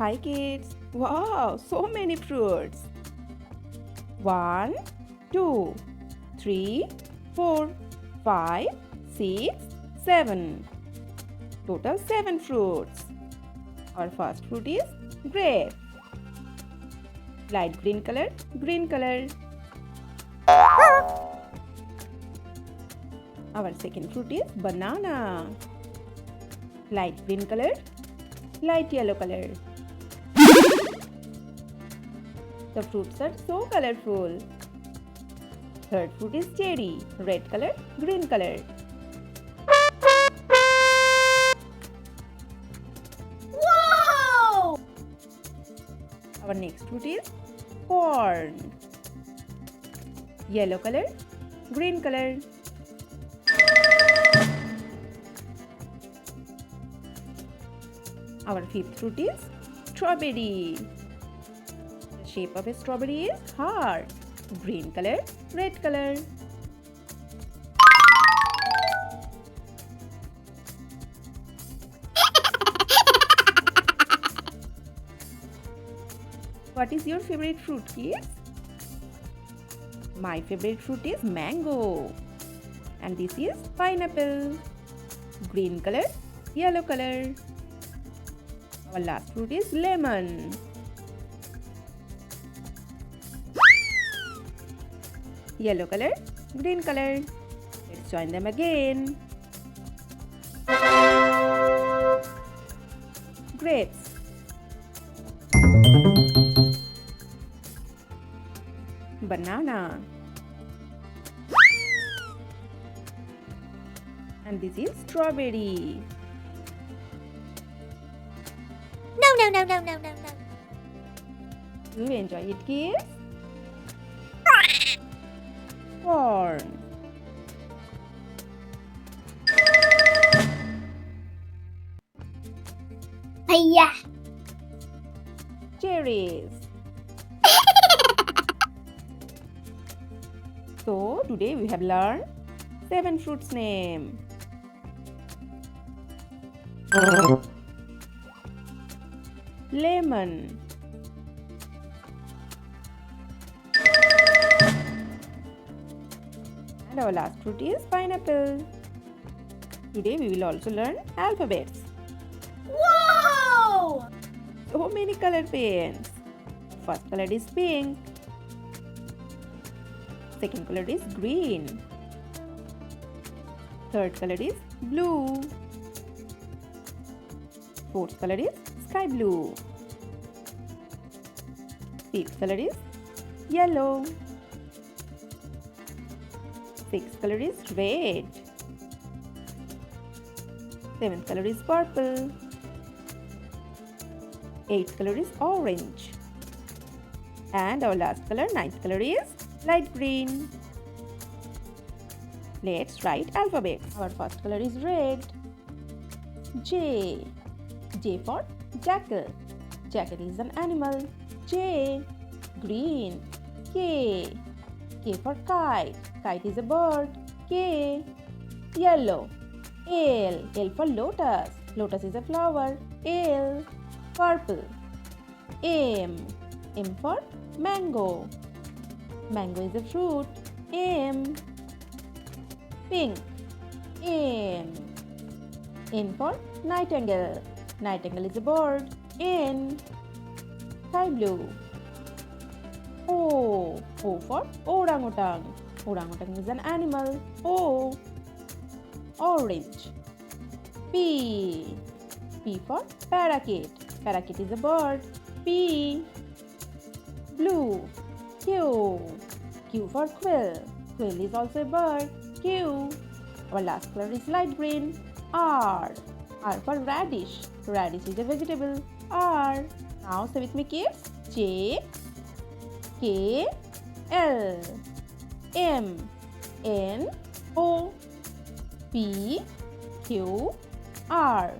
Hi kids! Wow, so many fruits! 1, 2, 3, 4, 5, 6, 7. Total 7 fruits. Our first fruit is grape. Light green color, green color. Our second fruit is banana. Light green color, light yellow color. The fruits are so colorful. Third fruit is cherry. Red color, green color. Wow! Our next fruit is corn. Yellow color, green color. Our fifth fruit is strawberry. The shape of a strawberry is heart. Green color, red color. What is your favorite fruit, kids? My favorite fruit is mango. And this is pineapple. Green color, yellow color. Our last fruit is lemon. Yellow color, green color. Let's join them again. Grapes. Banana. And this is strawberry. No. Do you enjoy it, kids? Corn. Hiya! Cherries. So today we have learned 7 fruits name. Lemon. And our last fruit is pineapple. Today we will also learn alphabets. Wow! So many color pens. First color is pink. Second color is green. Third color is blue. Fourth color is sky blue. Fifth color is yellow. Sixth color is red. Seventh color is purple. Eighth color is orange. And our last color, ninth color is light green. Let's write alphabets. Our first color is red. J. J for jackal. Jackal is an animal. J. Green. K. K for kite. Kite is a bird. K. Yellow. L. L for lotus. Lotus is a flower. L. Purple. M. M for mango. Mango is a fruit. M. Pink. N. N for nightingale. Nightingale is a bird. N. Sky blue. O. O for orangutan. Orangutan is an animal. O. Orange. P. P for parakeet. Parakeet is a bird. P. Blue. Q. Q for quill. Quill is also a bird. Q. Our last color is light green. R. R for radish. Radish is a vegetable. R. Now say with me, kids. J. K. L. M. N. O. P. Q. R.